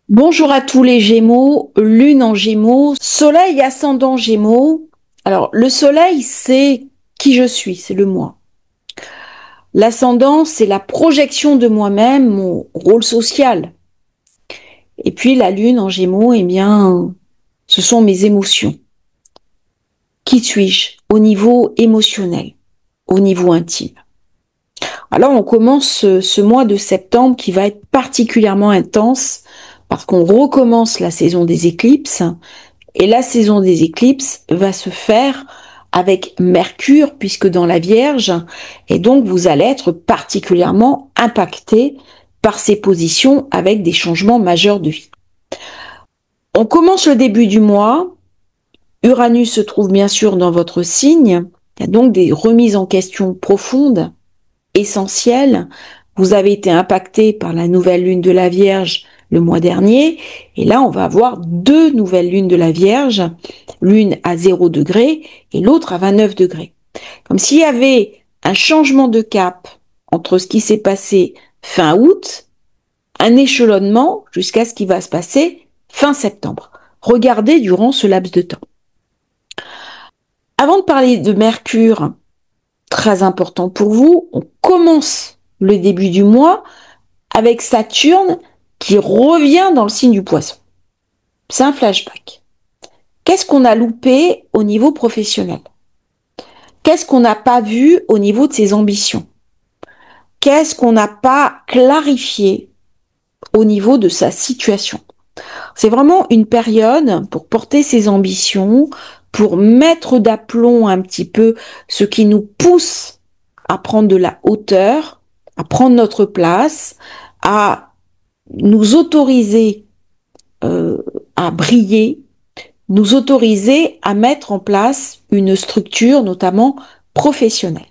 Bonjour à tous les Gémeaux, Lune en Gémeaux, Soleil ascendant Gémeaux. Alors, le Soleil, c'est qui je suis, c'est le moi. L'ascendant, c'est la projection de moi-même, mon rôle social. Et puis la Lune en Gémeaux, eh bien, ce sont mes émotions. Qui suis-je au niveau émotionnel, au niveau intime? Alors, on commence ce mois de septembre qui va être particulièrement intense parce qu'on recommence la saison des éclipses. Et la saison des éclipses va se faire avec Mercure, puisque dans la Vierge, et donc vous allez être particulièrement impacté par ces positions avec des changements majeurs de vie. On commence le début du mois, Uranus se trouve bien sûr dans votre signe, il y a donc des remises en question profondes, essentielles. Vous avez été impacté par la nouvelle lune de la Vierge le mois dernier, et là on va avoir deux nouvelles lunes de la Vierge, l'une à 0 degré et l'autre à 29 degrés. Comme s'il y avait un changement de cap entre ce qui s'est passé fin août, un échelonnement jusqu'à ce qui va se passer fin septembre. Regardez durant ce laps de temps. Avant de parler de Mercure, très important pour vous, on commence le début du mois avec Saturne qui revient dans le signe du Poisson. C'est un flashback. Qu'est-ce qu'on a loupé au niveau professionnel? Qu'est-ce qu'on n'a pas vu au niveau de ses ambitions? Qu'est-ce qu'on n'a pas clarifié au niveau de sa situation? C'est vraiment une période pour porter ses ambitions, pour mettre d'aplomb un petit peu ce qui nous pousse à prendre de la hauteur, à prendre notre place, à nous autoriser à briller, nous autoriser à mettre en place une structure, notamment professionnelle.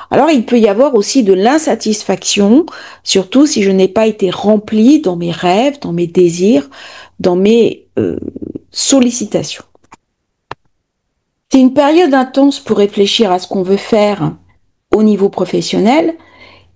Alors il peut y avoir aussi de l'insatisfaction, surtout si je n'ai pas été remplie dans mes rêves, dans mes désirs, dans mes sollicitations. C'est une période intense pour réfléchir à ce qu'on veut faire au niveau professionnel,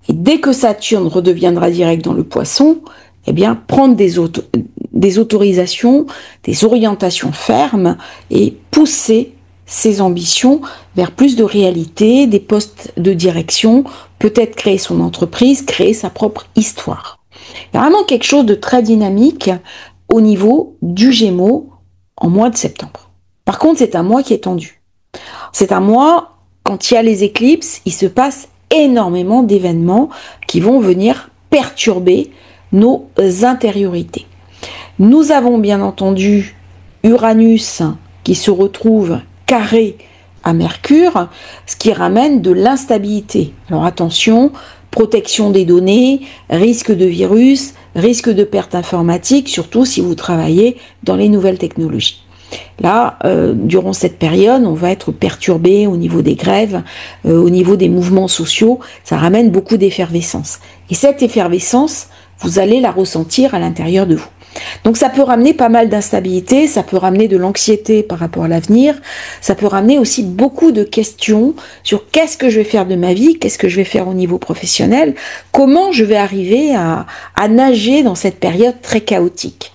et dès que Saturne redeviendra direct dans le Poisson, eh bien prendre des autorisations, des orientations fermes et pousser ses ambitions vers plus de réalité, des postes de direction, peut-être créer son entreprise, créer sa propre histoire. Il y a vraiment quelque chose de très dynamique au niveau du Gémeaux en mois de septembre. Par contre, c'est un mois qui est tendu. C'est un mois, quand il y a les éclipses, il se passe énormément d'événements qui vont venir perturber nos intériorités. Nous avons bien entendu Uranus qui se retrouve carré à Mercure, ce qui ramène de l'instabilité. Alors attention, protection des données, risque de virus, risque de perte informatique, surtout si vous travaillez dans les nouvelles technologies. Là, durant cette période, on va être perturbé au niveau des grèves, au niveau des mouvements sociaux. Ça ramène beaucoup d'effervescence. Et cette effervescence, vous allez la ressentir à l'intérieur de vous. Donc ça peut ramener pas mal d'instabilité, ça peut ramener de l'anxiété par rapport à l'avenir, ça peut ramener aussi beaucoup de questions sur qu'est-ce que je vais faire de ma vie, qu'est-ce que je vais faire au niveau professionnel, comment je vais arriver à nager dans cette période très chaotique.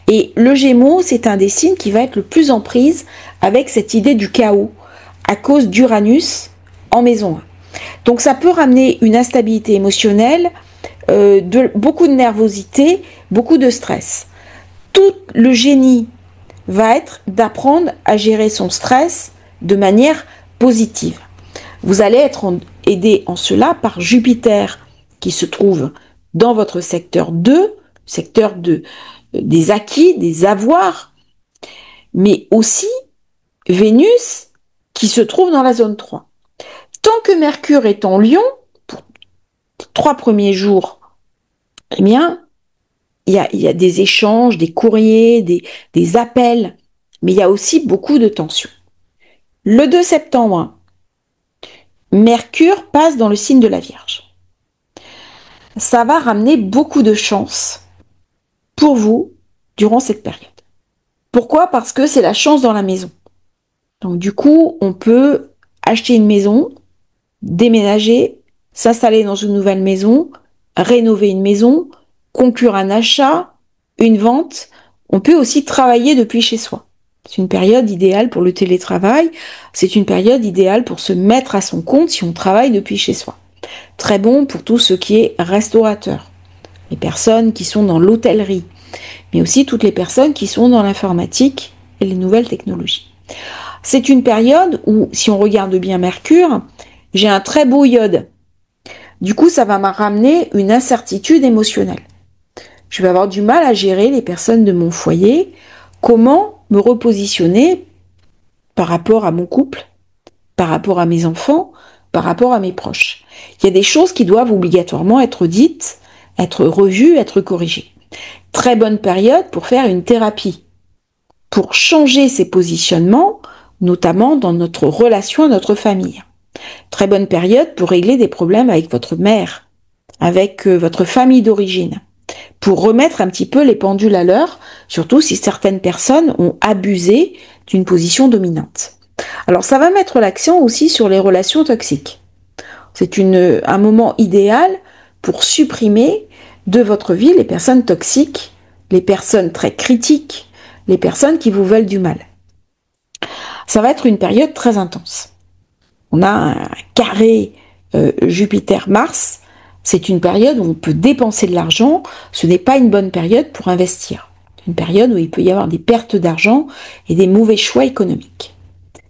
Et le Gémeaux, c'est un des signes qui va être le plus en prise avec cette idée du chaos à cause d'Uranus en maison 1. Donc ça peut ramener une instabilité émotionnelle, beaucoup de nervosité, beaucoup de stress. Tout le génie va être d'apprendre à gérer son stress de manière positive. Vous allez être aidé en cela par Jupiter qui se trouve dans votre secteur 2, secteur des acquis, des avoirs, mais aussi Vénus qui se trouve dans la zone 3. Tant que Mercure est en Lion, pour les 3 premiers jours, eh bien, il y a des échanges, des courriers, des appels, mais il y a aussi beaucoup de tensions. Le 2 septembre, Mercure passe dans le signe de la Vierge. Ça va ramener beaucoup de chance pour vous durant cette période. Pourquoi? Parce que c'est la chance dans la maison. Donc du coup, on peut acheter une maison, déménager, s'installer dans une nouvelle maison, rénover une maison, conclure un achat, une vente, on peut aussi travailler depuis chez soi. C'est une période idéale pour le télétravail, c'est une période idéale pour se mettre à son compte si on travaille depuis chez soi. Très bon pour tout ce qui est restaurateur, les personnes qui sont dans l'hôtellerie, mais aussi toutes les personnes qui sont dans l'informatique et les nouvelles technologies. C'est une période où, si on regarde bien Mercure, j'ai un très beau iode. Du coup, ça va me ramener une incertitude émotionnelle. Je vais avoir du mal à gérer les personnes de mon foyer. Comment me repositionner par rapport à mon couple, par rapport à mes enfants, par rapport à mes proches. Il y a des choses qui doivent obligatoirement être dites, être revues, être corrigées. Très bonne période pour faire une thérapie, pour changer ses positionnements, notamment dans notre relation à notre famille. Très bonne période pour régler des problèmes avec votre mère, avec votre famille d'origine, pour remettre un petit peu les pendules à l'heure, surtout si certaines personnes ont abusé d'une position dominante. Alors ça va mettre l'accent aussi sur les relations toxiques. C'est un moment idéal pour supprimer de votre vie les personnes toxiques, les personnes très critiques, les personnes qui vous veulent du mal. Ça va être une période très intense. On a un carré Jupiter-Mars, c'est une période où on peut dépenser de l'argent, ce n'est pas une bonne période pour investir. C'est une période où il peut y avoir des pertes d'argent et des mauvais choix économiques.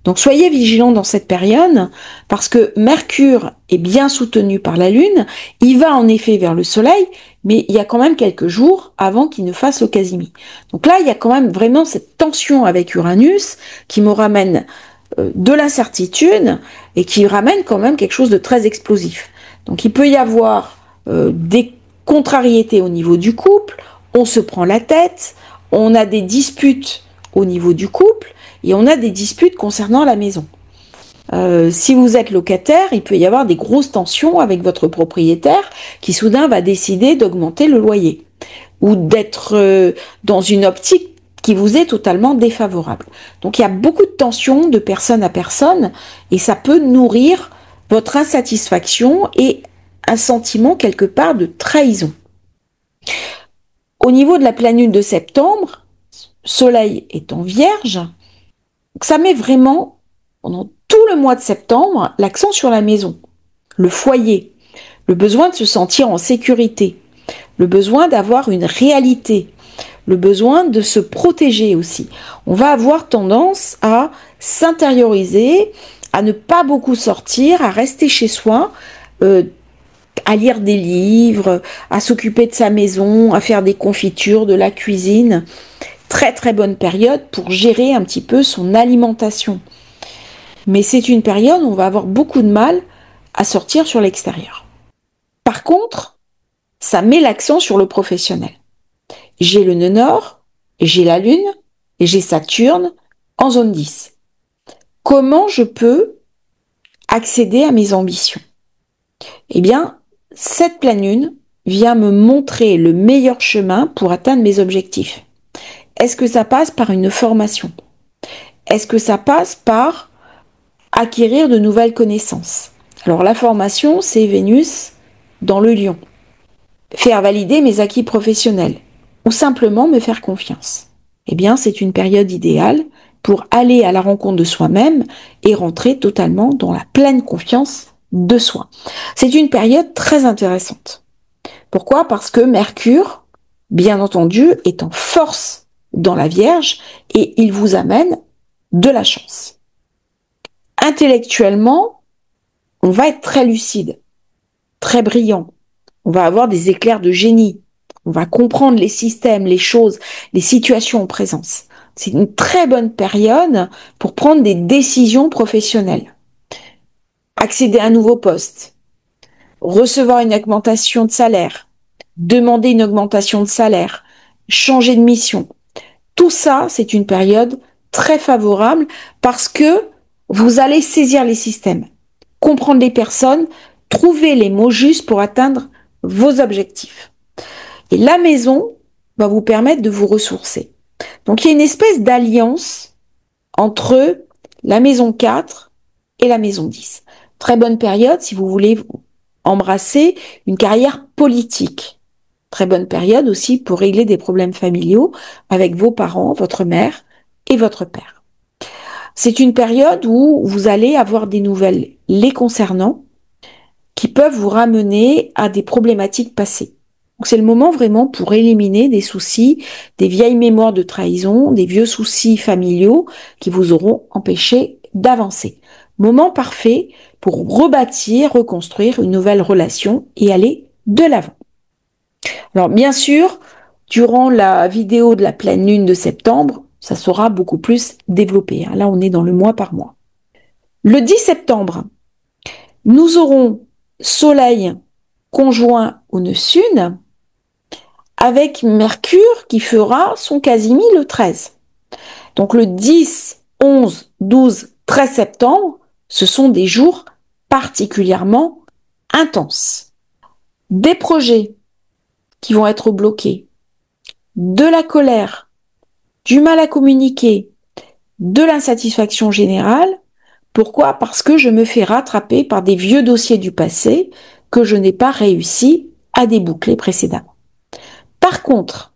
Donc soyez vigilants dans cette période parce que Mercure est bien soutenu par la Lune, il va en effet vers le Soleil, mais il y a quand même quelques jours avant qu'il ne fasse le quasimi. Donc là, il y a quand même vraiment cette tension avec Uranus qui me ramène de l'incertitude et qui ramène quand même quelque chose de très explosif. Donc il peut y avoir des contrariétés au niveau du couple, on se prend la tête, on a des disputes au niveau du couple et on a des disputes concernant la maison. Si vous êtes locataire, il peut y avoir des grosses tensions avec votre propriétaire qui soudain va décider d'augmenter le loyer ou d'être dans une optique qui vous est totalement défavorable. Donc il y a beaucoup de tensions de personne à personne et ça peut nourrir votre insatisfaction et un sentiment quelque part de trahison. Au niveau de la pleine lune de septembre, Soleil est en Vierge, ça met vraiment, pendant tout le mois de septembre, l'accent sur la maison, le foyer, le besoin de se sentir en sécurité, le besoin d'avoir une réalité, le besoin de se protéger aussi. On va avoir tendance à s'intérioriser, à ne pas beaucoup sortir, à rester chez soi, à lire des livres, à s'occuper de sa maison, à faire des confitures, de la cuisine. Très très bonne période pour gérer un petit peu son alimentation. Mais c'est une période où on va avoir beaucoup de mal à sortir sur l'extérieur. Par contre, ça met l'accent sur le professionnel. J'ai le nœud nord, j'ai la Lune et j'ai Saturne en zone 10. Comment je peux accéder à mes ambitions? Eh bien, cette pleine Lune vient me montrer le meilleur chemin pour atteindre mes objectifs. Est-ce que ça passe par une formation? Est-ce que ça passe par acquérir de nouvelles connaissances? Alors la formation, c'est Vénus dans le Lion. Faire valider mes acquis professionnels ou simplement me faire confiance. Eh bien, c'est une période idéale pour aller à la rencontre de soi-même et rentrer totalement dans la pleine confiance de soi. C'est une période très intéressante. Pourquoi? Parce que Mercure, bien entendu, est en force dans la Vierge et il vous amène de la chance. Intellectuellement, on va être très lucide, très brillant. On va avoir des éclairs de génie. On va comprendre les systèmes, les choses, les situations en présence. C'est une très bonne période pour prendre des décisions professionnelles. Accéder à un nouveau poste, recevoir une augmentation de salaire, demander une augmentation de salaire, changer de mission. Tout ça, c'est une période très favorable parce que vous allez saisir les systèmes, comprendre les personnes, trouver les mots justes pour atteindre vos objectifs. Et la maison va vous permettre de vous ressourcer. Donc il y a une espèce d'alliance entre la maison 4 et la maison 10. Très bonne période si vous voulez embrasser une carrière politique. Très bonne période aussi pour régler des problèmes familiaux avec vos parents, votre mère et votre père. C'est une période où vous allez avoir des nouvelles les concernant qui peuvent vous ramener à des problématiques passées. Donc c'est le moment vraiment pour éliminer des soucis, des vieilles mémoires de trahison, des vieux soucis familiaux qui vous auront empêché d'avancer. Moment parfait pour rebâtir, reconstruire une nouvelle relation et aller de l'avant. Alors bien sûr, durant la vidéo de la pleine lune de septembre, ça sera beaucoup plus développé. Là, on est dans le mois par mois. Le 10 septembre, nous aurons Soleil conjoint au nœud sud avec Mercure qui fera son quasimi le 13. Donc le 10, 11, 12, 13 septembre, ce sont des jours particulièrement intenses. Des projets qui vont être bloqués, de la colère, du mal à communiquer, de l'insatisfaction générale. Pourquoi? Parce que je me fais rattraper par des vieux dossiers du passé que je n'ai pas réussi à déboucler précédemment. Par contre,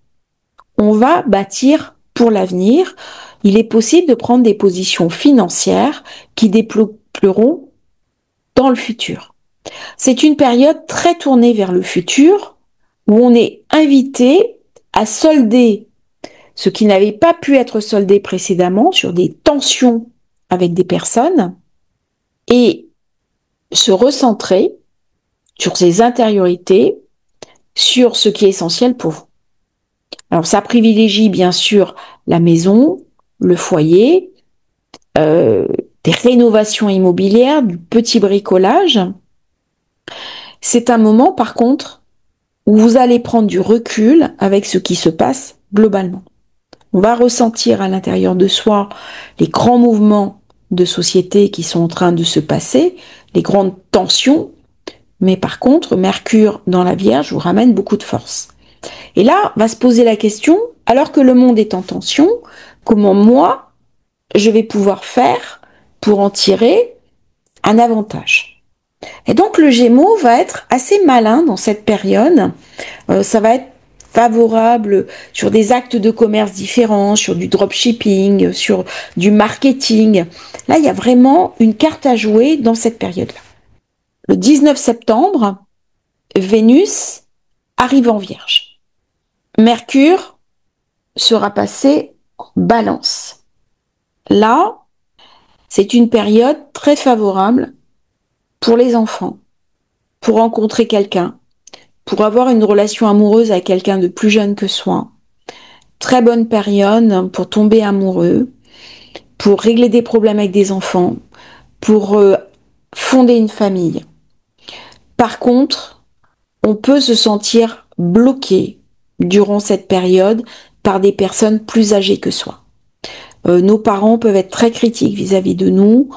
on va bâtir pour l'avenir. Il est possible de prendre des positions financières qui déploieront dans le futur. C'est une période très tournée vers le futur où on est invité à solder ce qui n'avait pas pu être soldé précédemment sur des tensions avec des personnes et se recentrer sur ses intériorités, sur ce qui est essentiel pour vous. Alors ça privilégie bien sûr la maison, le foyer, des rénovations immobilières, du petit bricolage. C'est un moment par contre où vous allez prendre du recul avec ce qui se passe globalement. On va ressentir à l'intérieur de soi les grands mouvements de société qui sont en train de se passer, les grandes tensions, mais par contre, Mercure dans la Vierge vous ramène beaucoup de force. Et là, va se poser la question, alors que le monde est en tension, comment moi, je vais pouvoir faire pour en tirer un avantage? Et donc le Gémeaux va être assez malin dans cette période. Ça va être favorable sur des actes de commerce différents, sur du dropshipping, sur du marketing. Là, il y a vraiment une carte à jouer dans cette période-là. Le 19 septembre, Vénus arrive en Vierge. Mercure sera passé en Balance. Là, c'est une période très favorable pour les enfants, pour rencontrer quelqu'un, pour avoir une relation amoureuse avec quelqu'un de plus jeune que soi. Très bonne période pour tomber amoureux, pour régler des problèmes avec des enfants, pour fonder une famille. Par contre, on peut se sentir bloqué durant cette période par des personnes plus âgées que soi. Nos parents peuvent être très critiques vis-à-vis de nous,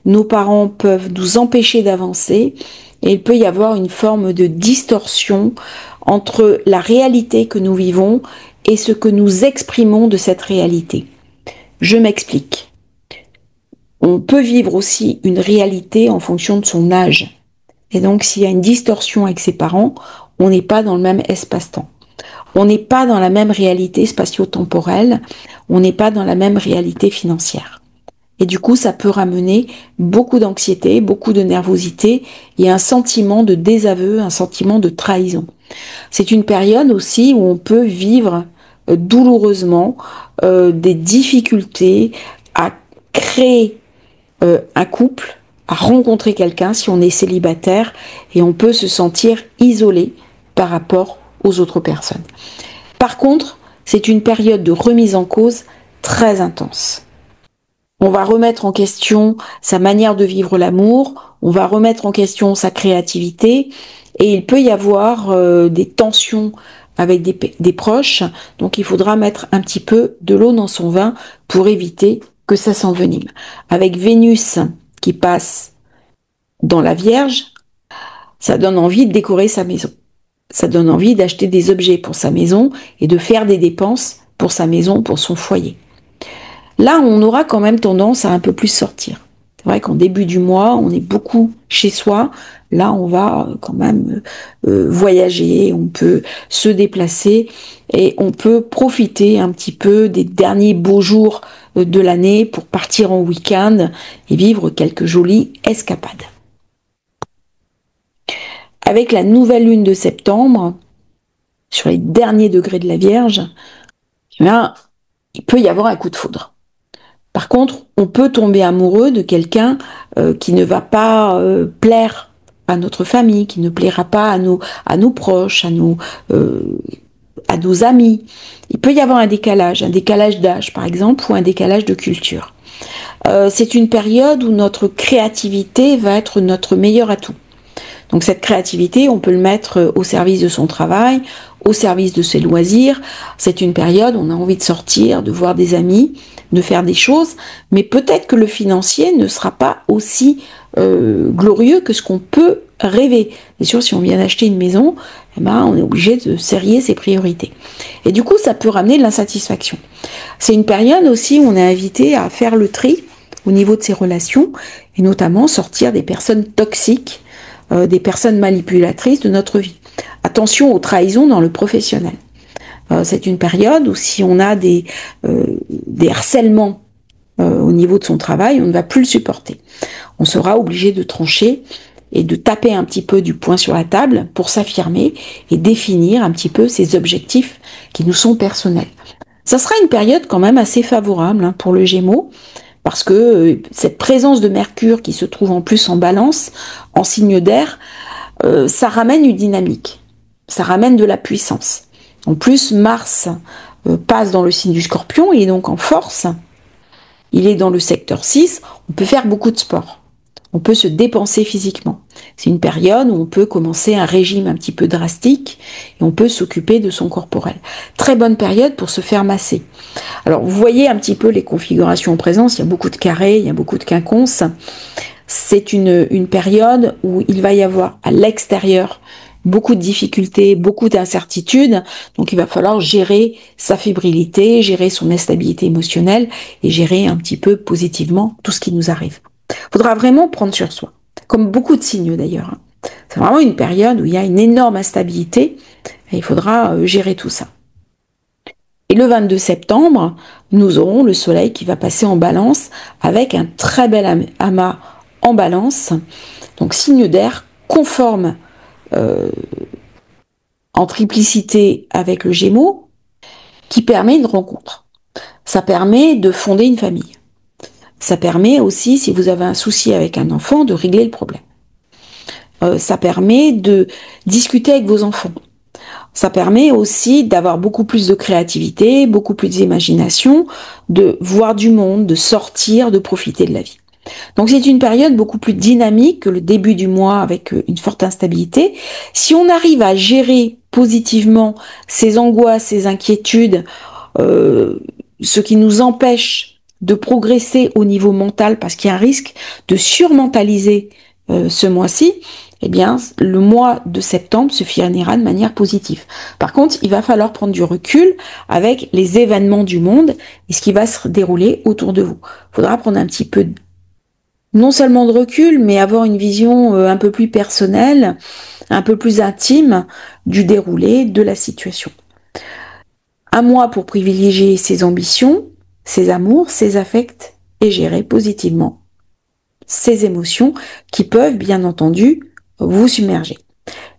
nos parents peuvent nous empêcher d'avancer et il peut y avoir une forme de distorsion entre la réalité que nous vivons et ce que nous exprimons de cette réalité. Je m'explique. On peut vivre aussi une réalité en fonction de son âge. Et donc s'il y a une distorsion avec ses parents, on n'est pas dans le même espace-temps. On n'est pas dans la même réalité spatio-temporelle, on n'est pas dans la même réalité financière. Et du coup, ça peut ramener beaucoup d'anxiété, beaucoup de nervosité et un sentiment de désaveu, un sentiment de trahison. C'est une période aussi où on peut vivre douloureusement des difficultés à créer un couple, à rencontrer quelqu'un si on est célibataire et on peut se sentir isolé par rapport aux autres personnes. Par contre, c'est une période de remise en cause très intense. On va remettre en question sa manière de vivre l'amour, on va remettre en question sa créativité et il peut y avoir des tensions avec des proches, donc il faudra mettre un petit peu de l'eau dans son vin pour éviter que ça s'envenime. Avec Vénus qui passe dans la Vierge, ça donne envie de décorer sa maison. Ça donne envie d'acheter des objets pour sa maison et de faire des dépenses pour sa maison, pour son foyer. Là, on aura quand même tendance à un peu plus sortir. C'est vrai qu'en début du mois, on est beaucoup chez soi. Là, on va quand même voyager, on peut se déplacer et on peut profiter un petit peu des derniers beaux jours de l'année pour partir en week-end et vivre quelques jolies escapades. Avec la nouvelle lune de septembre, sur les derniers degrés de la Vierge, eh bien, il peut y avoir un coup de foudre. Par contre, on peut tomber amoureux de quelqu'un qui ne va pas plaire à notre famille, qui ne plaira pas à nos proches, à nos amis. Il peut y avoir un décalage d'âge par exemple, ou un décalage de culture. C'est une période où notre créativité va être notre meilleur atout. Donc cette créativité, on peut le mettre au service de son travail, au service de ses loisirs. C'est une période où on a envie de sortir, de voir des amis, de faire des choses, mais peut-être que le financier ne sera pas aussi glorieux que ce qu'on peut rêver. Bien sûr, si on vient d'acheter une maison, eh ben, on est obligé de serrer ses priorités. Et du coup, ça peut ramener de l'insatisfaction. C'est une période aussi où on est invité à faire le tri au niveau de ses relations, et notamment sortir des personnes toxiques, des personnes manipulatrices de notre vie. Attention aux trahisons dans le professionnel. C'est une période où si on a des harcèlements au niveau de son travail, on ne va plus le supporter. On sera obligé de trancher et de taper un petit peu du poing sur la table pour s'affirmer et définir un petit peu ses objectifs qui nous sont personnels. Ça sera une période quand même assez favorable pour le Gémeaux, parce que cette présence de Mercure qui se trouve en plus en Balance, en signe d'air, ça ramène une dynamique, ça ramène de la puissance. En plus, Mars passe dans le signe du Scorpion, il est donc en force, il est dans le secteur 6, on peut faire beaucoup de sport, on peut se dépenser physiquement. C'est une période où on peut commencer un régime un petit peu drastique et on peut s'occuper de son corporel. Très bonne période pour se faire masser. Alors vous voyez un petit peu les configurations en présence, il y a beaucoup de carrés, il y a beaucoup de quinconces. C'est une période où il va y avoir à l'extérieur beaucoup de difficultés, beaucoup d'incertitudes, donc il va falloir gérer sa fébrilité, gérer son instabilité émotionnelle et gérer un petit peu positivement tout ce qui nous arrive. Il faudra vraiment prendre sur soi, comme beaucoup de signes d'ailleurs. C'est vraiment une période où il y a une énorme instabilité et il faudra gérer tout ça. Et le 22 septembre, nous aurons le soleil qui va passer en balance avec un très bel amas en balance, donc signe d'air conforme en triplicité avec le Gémeaux, qui permet une rencontre. Ça permet de fonder une famille. Ça permet aussi, si vous avez un souci avec un enfant, de régler le problème. Ça permet de discuter avec vos enfants. Ça permet aussi d'avoir beaucoup plus de créativité, beaucoup plus d'imagination, de voir du monde, de sortir, de profiter de la vie. Donc c'est une période beaucoup plus dynamique que le début du mois avec une forte instabilité. Si on arrive à gérer positivement ces angoisses, ces inquiétudes, ce qui nous empêche de progresser au niveau mental parce qu'il y a un risque de surmentaliser ce mois-ci, eh bien, le mois de septembre se finira de manière positive. Par contre, il va falloir prendre du recul avec les événements du monde et ce qui va se dérouler autour de vous. Il faudra prendre un petit peu, non seulement de recul, mais avoir une vision un peu plus personnelle, un peu plus intime du déroulé de la situation. Un mois pour privilégier ses ambitions, ses amours, ses affects et gérer positivement ses émotions qui peuvent, bien entendu, vous submerger.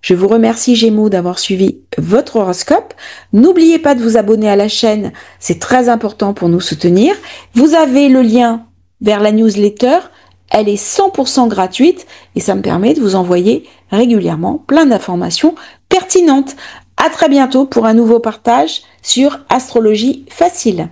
Je vous remercie Gémeaux d'avoir suivi votre horoscope. N'oubliez pas de vous abonner à la chaîne, c'est très important pour nous soutenir. Vous avez le lien vers la newsletter, elle est 100% gratuite et ça me permet de vous envoyer régulièrement plein d'informations pertinentes. À très bientôt pour un nouveau partage sur Astrologie Facile.